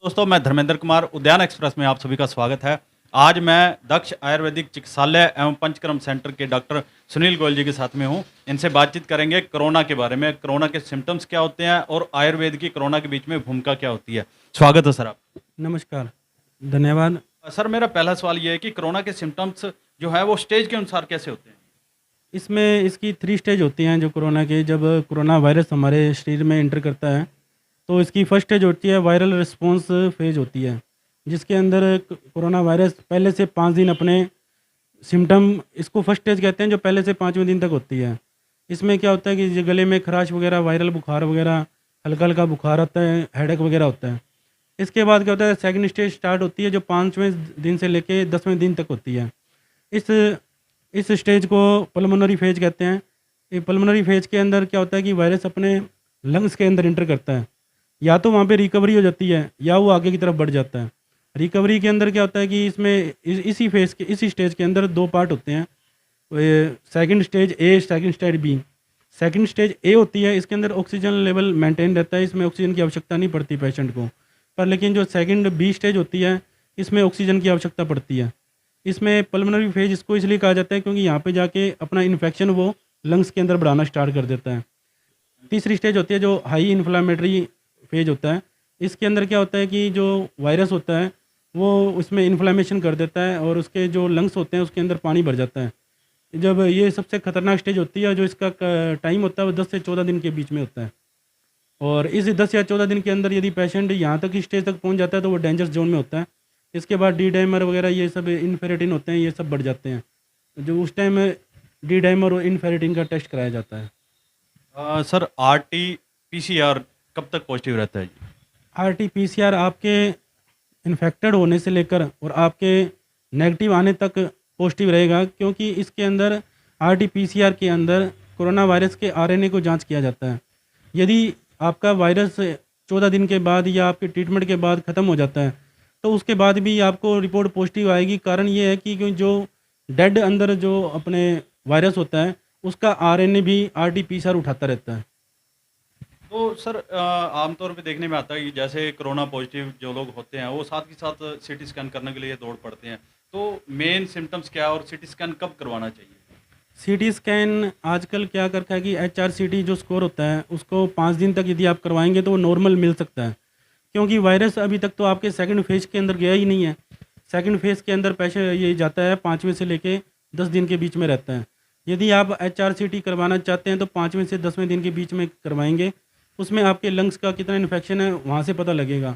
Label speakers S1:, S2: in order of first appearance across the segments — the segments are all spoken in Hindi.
S1: दोस्तों, मैं धर्मेंद्र कुमार, उद्यान एक्सप्रेस में आप सभी का स्वागत है। आज मैं दक्ष आयुर्वेदिक चिकित्सालय एवं पंचकर्म सेंटर के डॉक्टर सुनील गोयल जी के साथ में हूँ। इनसे बातचीत करेंगे कोरोना के बारे में, कोरोना के सिम्टम्स क्या होते हैं और आयुर्वेद की कोरोना के बीच में भूमिका क्या होती है। स्वागत है सर आप।
S2: नमस्कार, धन्यवाद।
S1: सर, मेरा पहला सवाल ये है कि कोरोना के सिम्टम्स जो है वो स्टेज के अनुसार कैसे होते हैं?
S2: इसमें इसकी 3 स्टेज होती हैं जो कोरोना के। जब कोरोना वायरस हमारे शरीर में एंटर करता है, तो इसकी फर्स्ट स्टेज होती है वायरल रिस्पॉन्स फेज़ होती है, जिसके अंदर कोरोना वायरस पहले से 5 दिन अपने सिम्टम, इसको फर्स्ट स्टेज कहते हैं, जो पहले से 5वें दिन तक होती है। इसमें क्या होता है कि जो गले में खराश वगैरह, वायरल बुखार वगैरह, हल्का-हल्का बुखार आता है, हेडेक वगैरह होता है। इसके बाद क्या होता है, सेकंड स्टेज स्टार्ट होती है जो 5वें दिन से लेके 10वें दिन तक होती है। इस इस स्टेज को पल्मोनरी फेज कहते हैं। ये पल्मोनरी फेज के अंदर क्या होता है कि वायरस अपने लंग्स के अंदर इंटर करता है। या तो वहाँ पे रिकवरी हो जाती है या वो आगे की तरफ बढ़ जाता है। रिकवरी के अंदर क्या होता है कि इसमें इसी फेज के, इसी स्टेज के अंदर 2 पार्ट होते हैं। Second stage A, second stage B. Second stage A होती है, इसके अंदर ऑक्सीजन लेवल मेंटेन रहता है, इसमें ऑक्सीजन की आवश्यकता नहीं पड़ती पेशेंट को। पर लेकिन जो सेकंड बी स्टेज होती है, इसमें ऑक्सीजन की आवश्यकता पड़ती है। इसमें पल्मोनरी फेज इसको इसलिए कहा जाता है क्योंकि यहाँ पे जाके अपना इन्फेक्शन वो लंग्स के अंदर बढ़ाना स्टार्ट कर देता है। तीसरी स्टेज होती है जो हाई इन्फ्लामेटरी फेज होता है। इसके अंदर क्या होता है कि जो वायरस होता है वो उसमें इन्फ्लामेशन कर देता है और उसके जो लंग्स होते हैं उसके अंदर पानी भर जाता है। जब ये सबसे खतरनाक स्टेज होती है, जो इसका टाइम होता है वो 10 से 14 दिन के बीच में होता है। और इस 10 या 14 दिन के अंदर यदि पेशेंट यहाँ तक स्टेज तक पहुँच जाता है तो वो डेंजर जोन में होता है। इसके बाद डी डाइमर वगैरह ये सब इनफेरेटिन होते हैं, ये सब बढ़ जाते हैं। जो उस टाइम डी डाइमर और इनफेरेटिन का टेस्ट कराया जाता है।
S1: सर, आरटी पीसीआर कब तक पॉजिटिव रहता है जी?
S2: आरटी-पीसीआर आपके इन्फेक्टेड होने से लेकर और आपके नेगेटिव आने तक पॉजिटिव रहेगा, क्योंकि इसके अंदर आरटी-पीसीआर के अंदर कोरोना वायरस के आरएनए को जांच किया जाता है। यदि आपका वायरस 14 दिन के बाद या आपके ट्रीटमेंट के बाद ख़त्म हो जाता है, तो उसके बाद भी आपको रिपोर्ट पॉजिटिव आएगी। कारण ये है कि जो डेड अंदर जो अपने वायरस होता है, उसका आरएनए भी आरटी-पीसीआर उठाता रहता है।
S1: तो सर, आमतौर पे देखने में आता है कि जैसे कोरोना पॉजिटिव जो लोग होते हैं वो साथ ही साथ सीटी स्कैन करने के लिए दौड़ पड़ते हैं। तो मेन सिम्टम्स क्या है और सीटी स्कैन कब करवाना चाहिए?
S2: सीटी स्कैन आजकल क्या कर रखा है कि एचआरसीटी जो स्कोर होता है उसको 5 दिन तक यदि आप करवाएंगे तो वो नॉर्मल मिल सकता है, क्योंकि वायरस अभी तक तो आपके सेकंड फेज के अंदर गया ही नहीं है। सेकंड फेज के अंदर पैसे ये जाता है 5वें से लेके 10 दिन के बीच में रहता है। यदि आप एचआरसीटी करवाना चाहते हैं तो 5वें से 10वें दिन के बीच में करवाएंगे। उसमें आपके लंग्स का कितना इन्फेक्शन है वहाँ से पता लगेगा।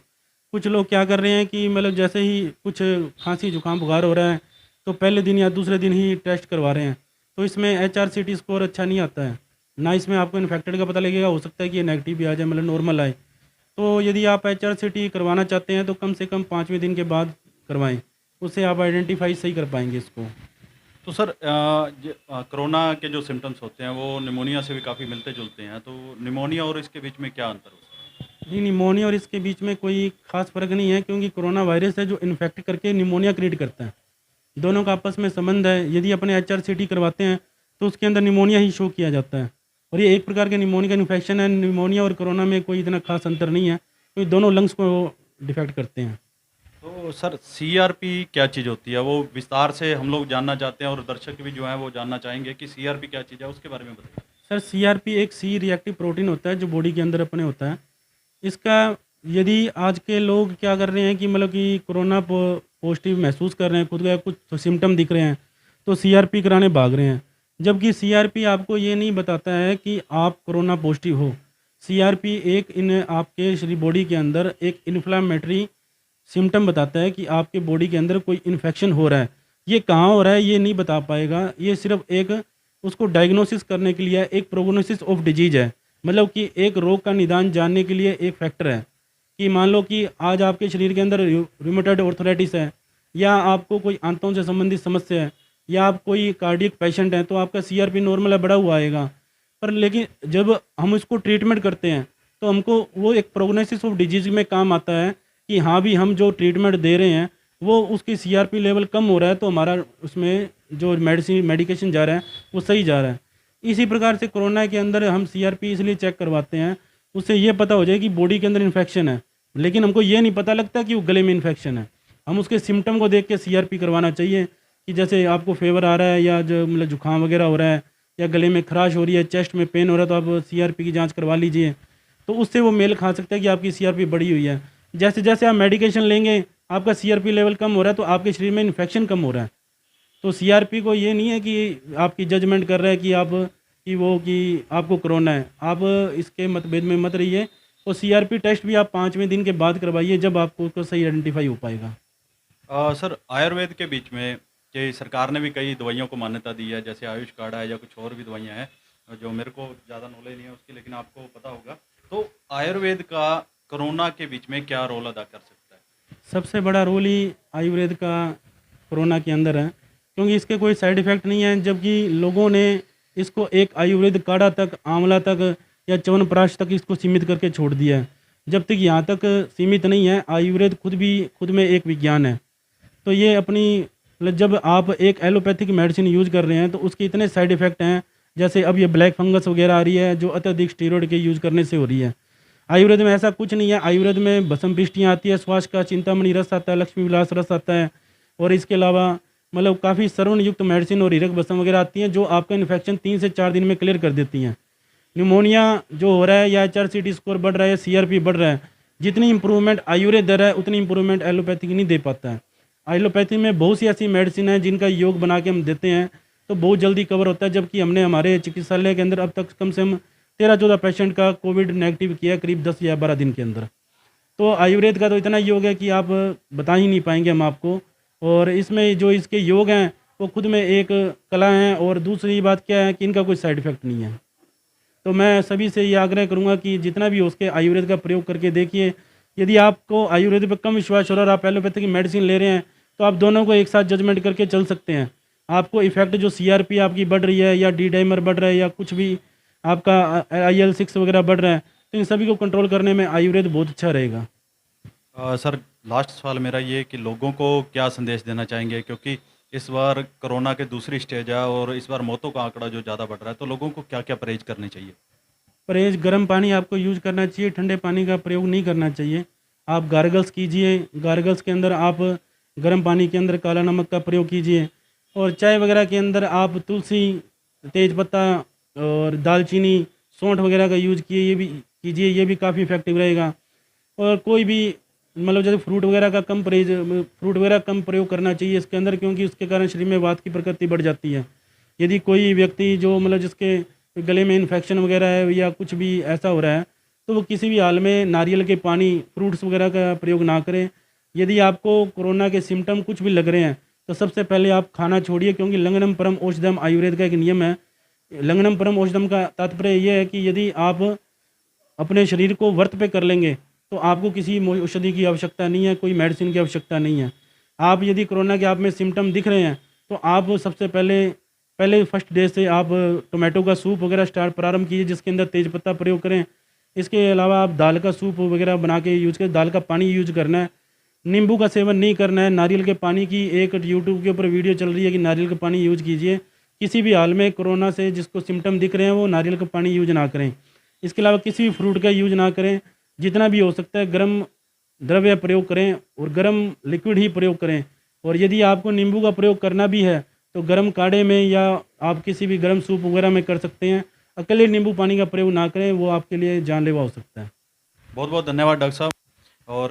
S2: कुछ लोग क्या कर रहे हैं कि मतलब जैसे ही कुछ खांसी जुकाम बुखार हो रहा है तो पहले दिन या दूसरे दिन ही टेस्ट करवा रहे हैं, तो इसमें एचआरसीटी स्कोर अच्छा नहीं आता है। ना इसमें आपको इन्फेक्टेड का पता लगेगा, हो सकता है कि ये नेगेटिव भी आ जाए, मतलब नॉर्मल आए। तो यदि आप एचआरसीटी करवाना चाहते हैं तो कम से कम 5वें दिन के बाद करवाएं, उससे आप आइडेंटिफाई सही कर पाएंगे इसको।
S1: तो सर, कोरोना के जो सिम्टम्स होते हैं वो निमोनिया से भी काफ़ी मिलते जुलते हैं। तो निमोनिया और इसके बीच में क्या अंतर होता है?
S2: नहीं, निमोनिया और इसके बीच में कोई खास फ़र्क नहीं है, क्योंकि कोरोना वायरस है जो इन्फेक्ट करके निमोनिया क्रिएट करता है। दोनों का आपस में संबंध है। यदि अपने एचआरसीटी करवाते हैं तो उसके अंदर निमोनिया ही शो किया जाता है, और ये एक प्रकार के निमोनिया का इन्फेक्शन है। निमोनिया और कोरोना में कोई इतना खास अंतर नहीं है, क्योंकि दोनों लंग्स को डिफेक्ट करते हैं।
S1: तो सर, सीआरपी क्या चीज़ होती है? वो विस्तार से हम लोग जानना चाहते हैं और दर्शक भी जो हैं वो जानना चाहेंगे कि सीआरपी क्या चीज़ है, उसके बारे में बताइए।
S2: सर, सीआरपी एक सी रिएक्टिव प्रोटीन होता है जो बॉडी के अंदर अपने होता है। इसका यदि आज के लोग क्या कर रहे हैं कि मतलब कि कोरोना पॉजिटिव महसूस कर रहे हैं, खुद का कुछ तो सिम्टम दिख रहे हैं, तो सीआरपी कराने भाग रहे हैं। जबकि सीआरपी आपको ये नहीं बताता है कि आप कोरोना पॉजिटिव हो। सीआरपी एक इन आपके शरीर बॉडी के अंदर एक इन्फ्लामेटरी सिम्टम बताता है कि आपके बॉडी के अंदर कोई इन्फेक्शन हो रहा है। ये कहाँ हो रहा है ये नहीं बता पाएगा। ये सिर्फ एक उसको डायग्नोसिस करने के लिए एक प्रोग्नोसिस ऑफ डिजीज है, मतलब कि एक रोग का निदान जानने के लिए एक फैक्टर है। कि मान लो कि आज आपके शरीर के अंदर रूमेटॉइड आर्थराइटिस है, या आपको कोई आंतों से संबंधित समस्या है, या आप कोई कार्डियक पेशेंट हैं, तो आपका सीआरपी नॉर्मल है, बढ़ा हुआ आएगा। पर लेकिन जब हम इसको ट्रीटमेंट करते हैं तो हमको वो एक प्रोग्नोसिस ऑफ डिजीज में काम आता है कि हाँ भी हम जो ट्रीटमेंट दे रहे हैं वो उसकी सीआरपी लेवल कम हो रहा है, तो हमारा उसमें जो मेडिकेशन जा रहा है वो सही जा रहा है। इसी प्रकार से कोरोना के अंदर हम सीआरपी इसलिए चेक करवाते हैं, उससे ये पता हो जाए कि बॉडी के अंदर इन्फेक्शन है। लेकिन हमको ये नहीं पता लगता कि वो गले में इन्फेक्शन है। हम उसके सिम्टम को देख के सीआरपी करवाना चाहिए कि जैसे आपको फीवर आ रहा है या जो मतलब जुकाम वगैरह हो रहा है या गले में खराश हो रही है, चेस्ट में पेन हो रहा है, तो आप सीआरपी की जांच करवा लीजिए। तो उससे वो मेल खा सकता है कि आपकी सीआरपी बढ़ी हुई है। जैसे जैसे आप मेडिकेशन लेंगे, आपका सीआरपी लेवल कम हो रहा है तो आपके शरीर में इन्फेक्शन कम हो रहा है। तो सीआरपी को ये नहीं है कि आपकी जजमेंट कर रहा है कि आप कि आपको कोरोना है। आप इसके मतभेद में मत रहिए। और सीआरपी टेस्ट भी आप 5वें दिन के बाद करवाइए, जब आपको उसको सही आइडेंटिफाई हो पाएगा।
S1: सर आयुर्वेद के बीच में कि सरकार ने भी कई दवाइयों को मान्यता दी है, जैसे आयुष कार्ड है या कुछ और भी दवाइयाँ हैं जो मेरे को ज़्यादा नॉलेज नहीं है उसकी, लेकिन आपको पता होगा। तो आयुर्वेद का कोरोना के बीच में क्या रोल अदा कर सकता है?
S2: सबसे बड़ा रोल ही आयुर्वेद का कोरोना के अंदर है, क्योंकि इसके कोई साइड इफ़ेक्ट नहीं है। जबकि लोगों ने इसको एक आयुर्वेद काढ़ा तक, आंवला तक या च्यवनप्राश तक इसको सीमित करके छोड़ दिया है। जब तक यहाँ तक सीमित नहीं है, आयुर्वेद खुद में एक विज्ञान है। तो ये अपनी मतलब जब आप एक एलोपैथिक मेडिसिन यूज़ कर रहे हैं तो उसके इतने साइड इफ़ेक्ट हैं। जैसे अब ये ब्लैक फंगस वगैरह आ रही है जो अत्यधिक स्टीरॉयड के यूज़ करने से हो रही है। आयुर्वेद में ऐसा कुछ नहीं है। आयुर्वेद में भस्म पिष्टियाँ आती है, श्वास का चिंतामणि रस आता है, लक्ष्मी विलास रस आता है, और इसके अलावा मतलब काफ़ी सरवण युक्त मेडिसिन और हीरक भस्म वगैरह आती हैं जो आपका इन्फेक्शन 3 से 4 दिन में क्लियर कर देती हैं। न्यूमोनिया जो हो रहा है या HRCT स्कोर बढ़ रहा है या CRP बढ़ रहा है, जितनी इंप्रूवमेंट आयुर्वेद दे रहा है उतनी इंप्रूवमेंट एलोपैथिक नहीं दे पाता है। एलोपैथी में बहुत सी ऐसी मेडिसिन है जिनका योग बना के हम देते हैं तो बहुत जल्दी कवर होता है। जबकि हमने हमारे चिकित्सालय के अंदर अब तक कम से कम 13-14 पेशेंट का कोविड नेगेटिव किया, करीब 10 या 12 दिन के अंदर। तो आयुर्वेद का तो इतना योग है कि आप बता ही नहीं पाएंगे हम आपको। और इसमें जो इसके योग हैं वो खुद में एक कला है। और दूसरी बात क्या है कि इनका कोई साइड इफ़ेक्ट नहीं है। तो मैं सभी से ये आग्रह करूंगा कि जितना भी हो उसके आयुर्वेद का प्रयोग करके देखिए। यदि आपको आयुर्वेद पर कम विश्वास हो रहा है और आप एलोपैथी की मेडिसिन ले रहे हैं तो आप दोनों को एक साथ जजमेंट करके चल सकते हैं। आपको इफेक्ट जो CRP आपकी बढ़ रही है या डी डाइमर बढ़ रहा है या कुछ भी आपका IL-6 वगैरह बढ़ रहा है, तो इन सभी को कंट्रोल करने में आयुर्वेद बहुत अच्छा रहेगा।
S1: सर लास्ट सवाल मेरा ये कि लोगों को क्या संदेश देना चाहेंगे, क्योंकि इस बार कोरोना के दूसरी स्टेज है और इस बार मौतों का आंकड़ा जो ज़्यादा बढ़ रहा है, तो लोगों को क्या क्या परहेज करने चाहिए?
S2: परहेज, गर्म पानी आपको यूज करना चाहिए, ठंडे पानी का प्रयोग नहीं करना चाहिए। आप गार्गल्स कीजिए। गार्गल्स के अंदर आप गर्म पानी के अंदर काला नमक का प्रयोग कीजिए। और चाय वगैरह के अंदर आप तुलसी, तेज़पत्ता और दालचीनी, सौंठ वगैरह का यूज़ कीजिए, ये भी काफ़ी इफेक्टिव रहेगा। और कोई भी मतलब जैसे फ्रूट वगैरह कम प्रयोग करना चाहिए इसके अंदर, क्योंकि उसके कारण शरीर में वात की प्रकृति बढ़ जाती है। यदि कोई व्यक्ति जो मतलब जिसके गले में इन्फेक्शन वगैरह है या कुछ भी ऐसा हो रहा है तो वो किसी भी हाल में नारियल के पानी, फ्रूट्स वगैरह का प्रयोग ना करें। यदि आपको कोरोना के सिम्टम कुछ भी लग रहे हैं तो सबसे पहले आप खाना छोड़िए, क्योंकि लंगनम परम औषधम आयुर्वेद का एक नियम है। लंगनम परम औषधम का तात्पर्य यह है कि यदि आप अपने शरीर को व्रत पे कर लेंगे तो आपको किसी औषधि की आवश्यकता नहीं है, कोई मेडिसिन की आवश्यकता नहीं है। आप यदि कोरोना के आप में सिम्टम दिख रहे हैं तो आप सबसे पहले फर्स्ट डे से आप टोमेटो का सूप वगैरह स्टार्ट प्रारंभ कीजिए, जिसके अंदर तेज़पत्ता प्रयोग करें। इसके अलावा आप दाल का सूप वगैरह बना के यूज़ करें, दाल का पानी यूज करना है, नींबू का सेवन नहीं करना है। नारियल के पानी की एक यूट्यूब के ऊपर वीडियो चल रही है कि नारियल का पानी यूज कीजिए। किसी भी हाल में कोरोना से जिसको सिम्टम दिख रहे हैं वो नारियल का पानी यूज ना करें। इसके अलावा किसी भी फ्रूट का यूज ना करें। जितना भी हो सकता है गर्म द्रव्य प्रयोग करें और गर्म लिक्विड ही प्रयोग करें। और यदि आपको नींबू का प्रयोग करना भी है तो गर्म काढ़े में या आप किसी भी गर्म सूप वगैरह में कर सकते हैं। अकेले नींबू पानी का प्रयोग ना करें, वो आपके लिए जानलेवा हो सकता है।
S1: बहुत बहुत धन्यवाद डॉक्टर साहब। और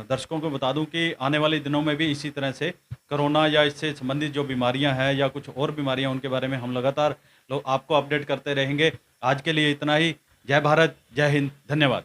S1: दर्शकों को बता दूं कि आने वाले दिनों में भी इसी तरह से कोरोना या इससे संबंधित जो बीमारियां हैं या कुछ और बीमारियां उनके बारे में हम लगातार आपको अपडेट करते रहेंगे। आज के लिए इतना ही। जय भारत, जय हिंद, धन्यवाद।